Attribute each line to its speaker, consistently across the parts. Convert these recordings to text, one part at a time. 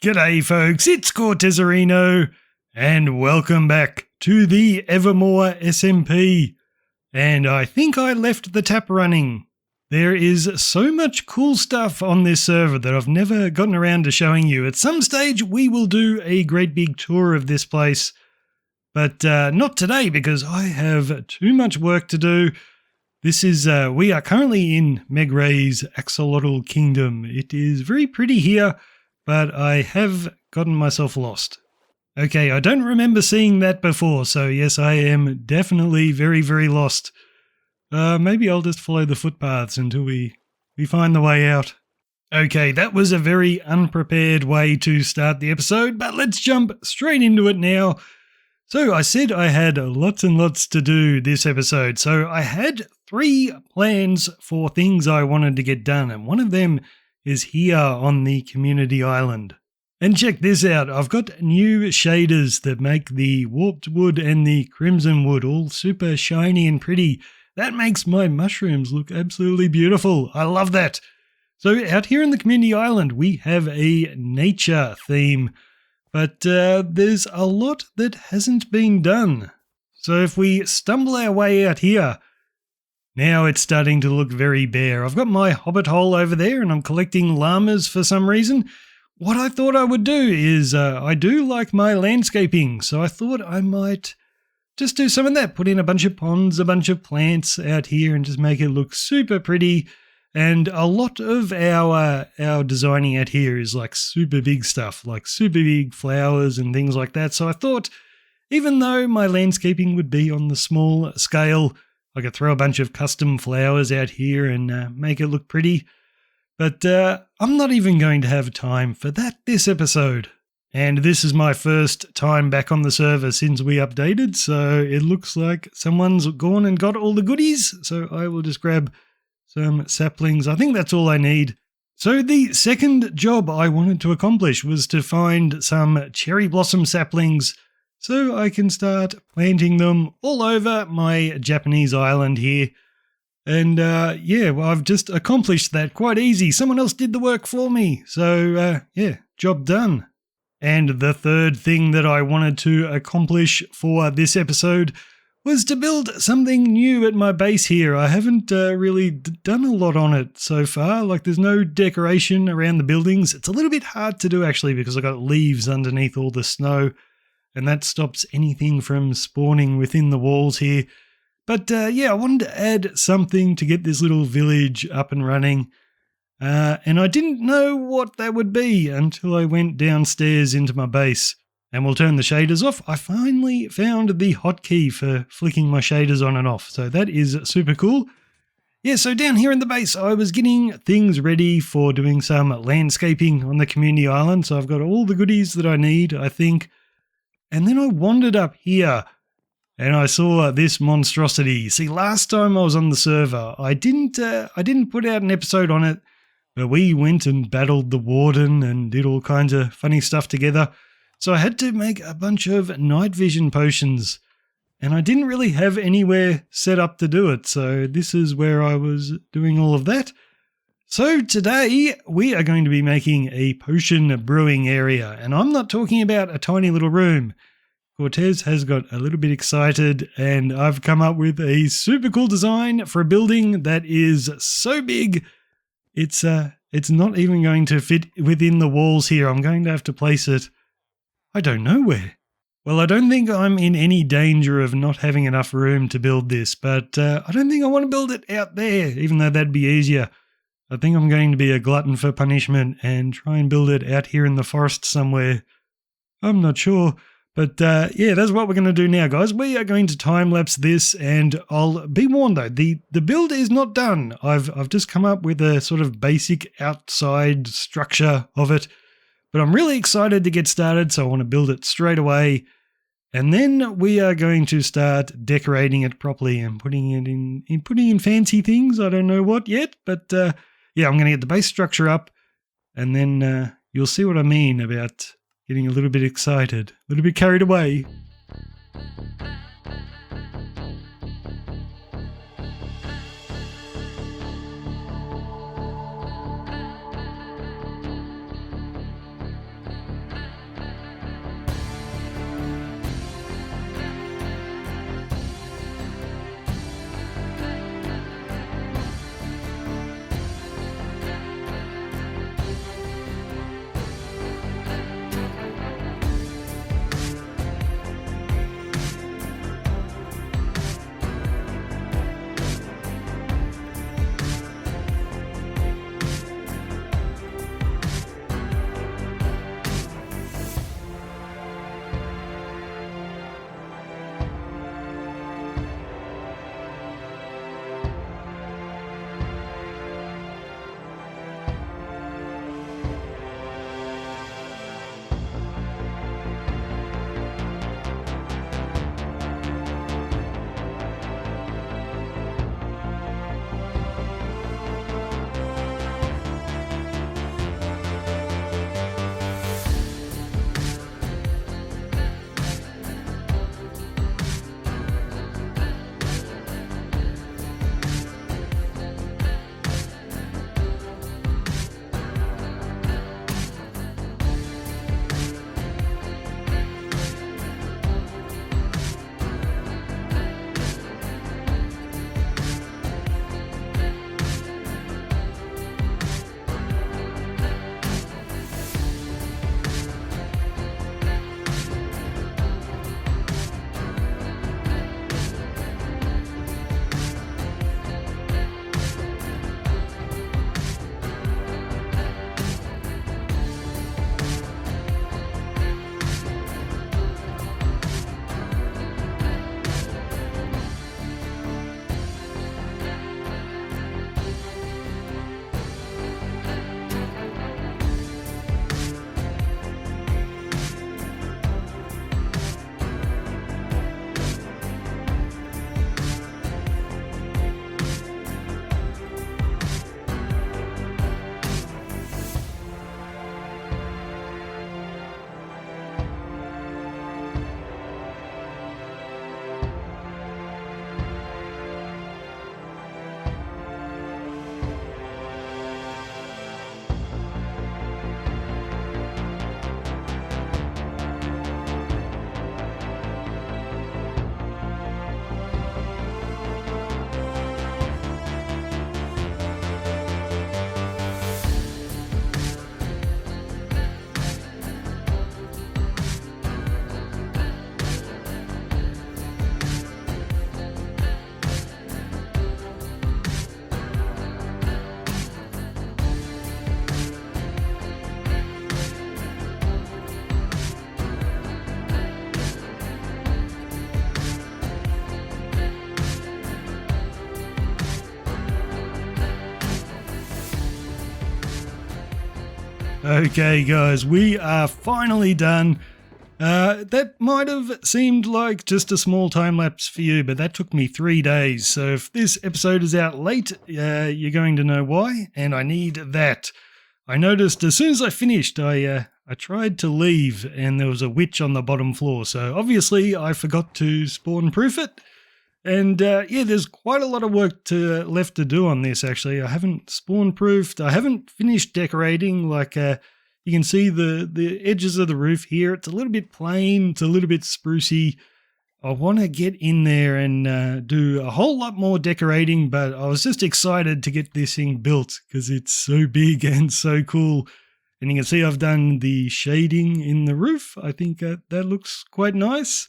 Speaker 1: G'day folks, it's Cortezerino, and welcome back to the Evermoor SMP. And I think I left the tap running. There is so much cool stuff on this server that I've never gotten around to showing you. At some stage we will do a great big tour of this place, but not today because I have too much work to do. We are currently in Megray's Axolotl Kingdom. It is very pretty here, but I have gotten myself lost. Okay, I don't remember seeing that before, so yes, I am definitely very, very lost. Maybe I'll just follow the footpaths until we find the way out. Okay, that was a very unprepared way to start the episode, but let's jump straight into it now. So I said I had lots and lots to do this episode, so I had 3 plans for things I wanted to get done, and one of them is here on the community island. And check this out, I've got new shaders that make the warped wood and the crimson wood all super shiny and pretty. That makes my mushrooms look absolutely beautiful. I love that. So out here in the community island, we have a nature theme, but there's a lot that hasn't been done. So if we stumble our way out here, now it's starting to look very bare. I've got my hobbit hole over there and I'm collecting llamas for some reason. What I thought I would do is, I do like my landscaping, so I thought I might just do some of that. Put in a bunch of ponds, a bunch of plants out here and just make it look super pretty. And a lot of our designing out here is like super big stuff, like super big flowers and things like that. So I thought, even though my landscaping would be on the small scale, I could throw a bunch of custom flowers out here and make it look pretty. But I'm not even going to have time for that this episode. And this is my first time back on the server since we updated, so it looks like someone's gone and got all the goodies. So I will just grab some saplings. I think that's all I need. So the second job I wanted to accomplish was to find some cherry blossom saplings so I can start planting them all over my Japanese island here. And I've just accomplished that quite easy. Someone else did the work for me. So job done. And the third thing that I wanted to accomplish for this episode was to build something new at my base here. I haven't really done a lot on it so far. Like, there's no decoration around the buildings. It's a little bit hard to do actually because I got leaves underneath all the snow, and that stops anything from spawning within the walls here. But I wanted to add something to get this little village up and running. And I didn't know what that would be until I went downstairs into my base. And we'll turn the shaders off. I finally found the hotkey for flicking my shaders on and off. So that is super cool. Yeah, so down here in the base, I was getting things ready for doing some landscaping on the community island. So I've got all the goodies that I need, I think. And then I wandered up here and I saw this monstrosity. See, last time I was on the server, I didn't put out an episode on it, but we went and battled the warden and did all kinds of funny stuff together. So I had to make a bunch of night vision potions, and I didn't really have anywhere set up to do it, so this is where I was doing all of that. So today we are going to be making a potion brewing area, and I'm not talking about a tiny little room. Cortez has got a little bit excited, and I've come up with a super cool design for a building that is so big, it's not even going to fit within the walls here. I'm going to have to place it I don't know where. Well, I don't think I'm in any danger of not having enough room to build this, but I don't think I want to build it out there, even though that'd be easier. I think I'm going to be a glutton for punishment and try and build it out here in the forest somewhere. I'm not sure, but that's what we're going to do now, guys. We are going to time-lapse this, and I'll be warned, though, the build is not done. I've just come up with a sort of basic outside structure of it. But I'm really excited to get started, so I want to build it straight away. And then we are going to start decorating it properly and putting in fancy things. I don't know what yet, but I'm going to get the base structure up, and then you'll see what I mean about getting a little bit excited, a little bit carried away. Okay, guys, we are finally done. That might have seemed like just a small time lapse for you, but that took me 3 days. So if this episode is out late, you're going to know why, and I need that. I noticed as soon as I finished, I tried to leave, and there was a witch on the bottom floor. So obviously, I forgot to spawn-proof it. And yeah, there's quite a lot of work left to do on this, actually. I haven't spawn-proofed. I haven't finished decorating. Like, you can see the edges of the roof here. It's a little bit plain. It's a little bit sprucey. I want to get in there and do a whole lot more decorating, but I was just excited to get this thing built because it's so big and so cool. And you can see I've done the shading in the roof. I think that looks quite nice.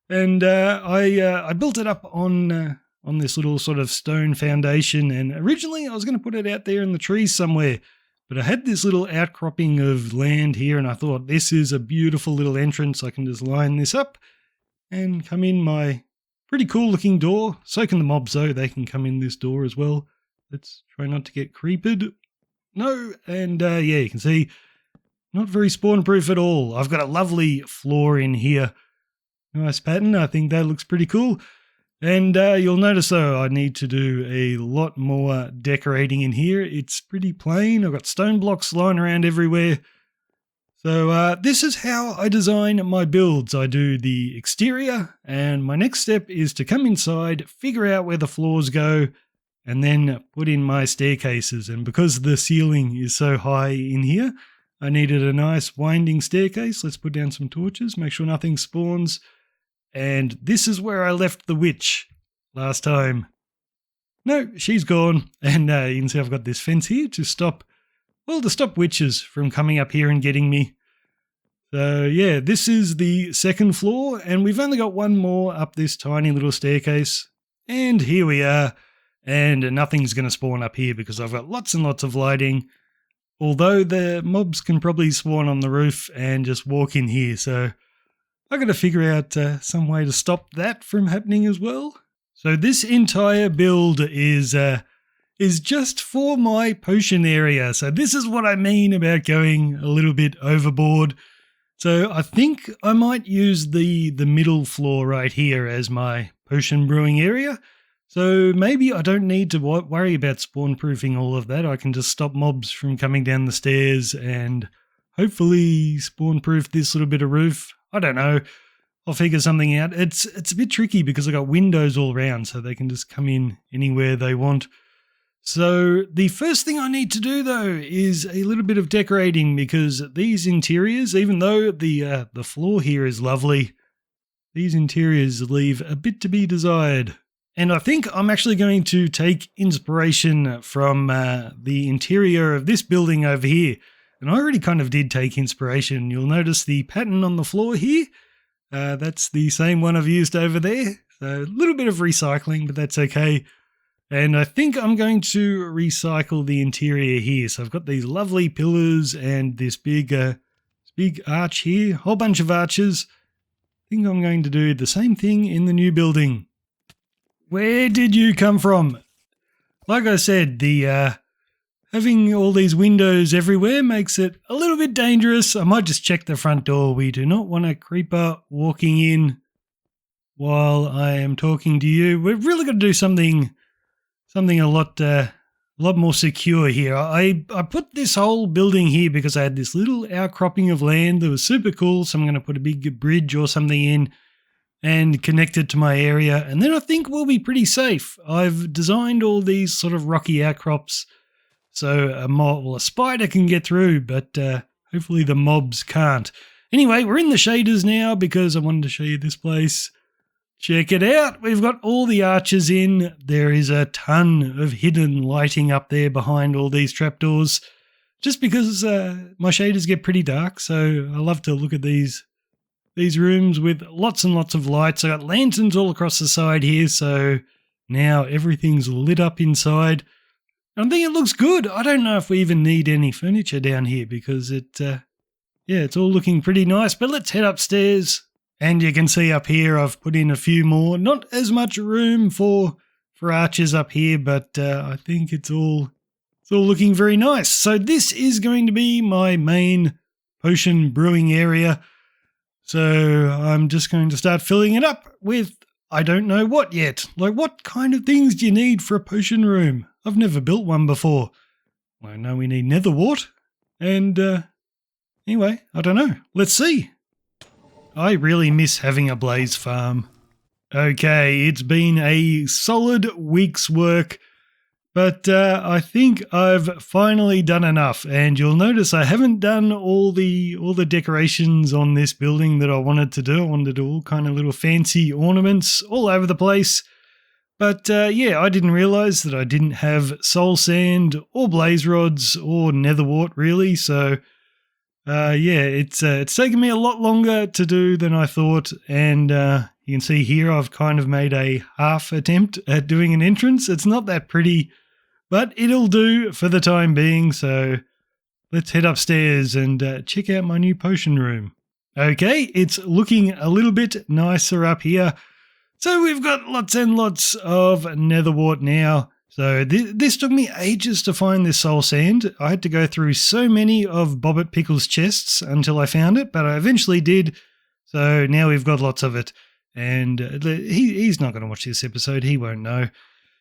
Speaker 1: And I built it up on this little sort of stone foundation. And originally I was going to put it out there in the trees somewhere, but I had this little outcropping of land here, and I thought this is a beautiful little entrance. I can just line this up and come in my pretty cool looking door. So can the mobs though. They can come in this door as well. Let's try not to get creeped. No, and yeah, you can see not very spawn proof at all. I've got a lovely floor in here. Nice pattern. I think that looks pretty cool. And you'll notice, though, I need to do a lot more decorating in here. It's pretty plain. I've got stone blocks lying around everywhere. So this is how I design my builds. I do the exterior, and my next step is to come inside, figure out where the floors go, and then put in my staircases. And because the ceiling is so high in here, I needed a nice winding staircase. Let's put down some torches, make sure nothing spawns. And this is where I left the witch last time. No, she's gone. And you can see I've got this fence here to stop witches from coming up here and getting me. So yeah, this is the second floor, and we've only got one more up this tiny little staircase. And here we are. And nothing's going to spawn up here because I've got lots and lots of lighting. Although the mobs can probably spawn on the roof and just walk in here, so I've got to figure out some way to stop that from happening as well. So this entire build is just for my potion area. So this is what I mean about going a little bit overboard. So I think I might use the middle floor right here as my potion brewing area. So maybe I don't need to worry about spawn proofing all of that. I can just stop mobs from coming down the stairs and hopefully spawn proof this little bit of roof. I don't know. I'll figure something out. It's a bit tricky because I've got windows all around, so they can just come in anywhere they want. So the first thing I need to do, though, is a little bit of decorating, because these interiors, even though the floor here is lovely, these interiors leave a bit to be desired. And I think I'm actually going to take inspiration from the interior of this building over here. And I already kind of did take inspiration. You'll notice the pattern on the floor here. That's the same one I've used over there. So a little bit of recycling, but that's okay. And I think I'm going to recycle the interior here. So I've got these lovely pillars and this big arch here, whole bunch of arches. I think I'm going to do the same thing in the new building. Where did you come from? Like I said, the having all these windows everywhere makes it a little bit dangerous. I might just check the front door. We do not want a creeper walking in while I am talking to you. We've really got to do something a lot more secure here. I put this whole building here because I had this little outcropping of land that was super cool. So I'm going to put a big bridge or something in and connect it to my area. And then I think we'll be pretty safe. I've designed all these sort of rocky outcrops so a spider can get through, but hopefully the mobs can't. Anyway, we're in the shaders now because I wanted to show you this place. Check it out. We've got all the arches in. There is a ton of hidden lighting up there behind all these trapdoors, just because my shaders get pretty dark. So I love to look at these rooms with lots and lots of lights. I got lanterns all across the side here, so now everything's lit up inside. I think it looks good. I don't know if we even need any furniture down here because it's all looking pretty nice. But let's head upstairs. And you can see up here I've put in a few more. Not as much room for arches up here, but I think it's all It's all looking very nice. So this is going to be my main potion brewing area. So I'm just going to start filling it up with I don't know what yet. Like, what kind of things do you need for a potion room? I've never built one before. Well, I know we need nether wart. And anyway, I don't know. Let's see. I really miss having a blaze farm. Okay, it's been a solid week's work, but I think I've finally done enough. And you'll notice I haven't done all the decorations on this building that I wanted to do. I wanted to do all kind of little fancy ornaments all over the place. But yeah, I didn't realize that I didn't have soul sand or blaze rods or nether wart really. So yeah, it's taken me a lot longer to do than I thought. And you can see here I've kind of made a half attempt at doing an entrance. It's not that pretty, but it'll do for the time being. So let's head upstairs and check out my new potion room. Okay, it's looking a little bit nicer up here. So we've got lots and lots of nether wart now. So this took me ages to find this soul sand. I had to go through so many of Bobbit Pickle's chests until I found it, but I eventually did. So now we've got lots of it. And he's not going to watch this episode. He won't know.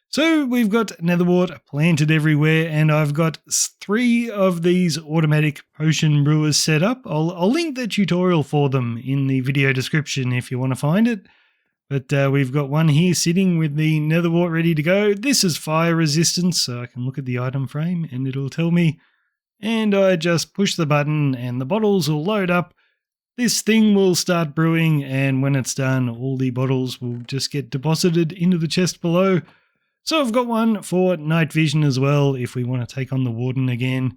Speaker 1: So we've got nether wart planted everywhere, and I've got 3 of these automatic potion brewers set up. I'll link the tutorial for them in the video description if you want to find it. But we've got one here sitting with the nether wart ready to go. This is fire resistant, so I can look at the item frame and it'll tell me. And I just push the button and the bottles will load up. This thing will start brewing, and when it's done, all the bottles will just get deposited into the chest below. So I've got one for night vision as well if we want to take on the warden again.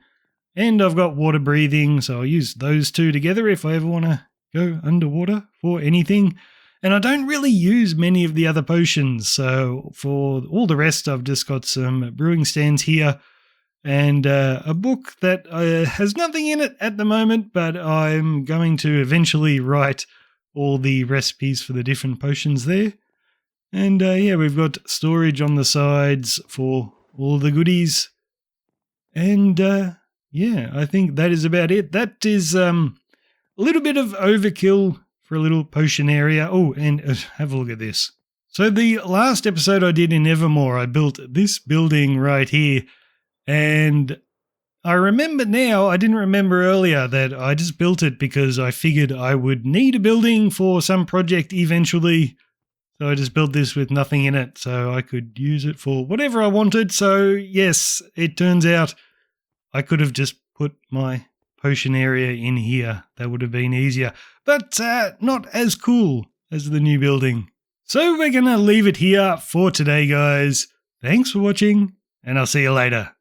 Speaker 1: And I've got water breathing, so I'll use those 2 together if I ever want to go underwater for anything. And I don't really use many of the other potions, so for all the rest I've just got some brewing stands here and a book that has nothing in it at the moment, but I'm going to eventually write all the recipes for the different potions there. And yeah, we've got storage on the sides for all the goodies. And yeah, I think that is about it. That is a little bit of overkill for a little potion area. Oh, and have a look at this. So the last episode I did in Evermoor, I built this building right here. And I remember now, I didn't remember earlier that I just built it because I figured I would need a building for some project eventually. So I just built this with nothing in it so I could use it for whatever I wanted. So yes, it turns out I could have just put my potion area in here. That would have been easier, but not as cool as the new building. So we're going to leave it here for today, guys. Thanks for watching, and I'll see you later.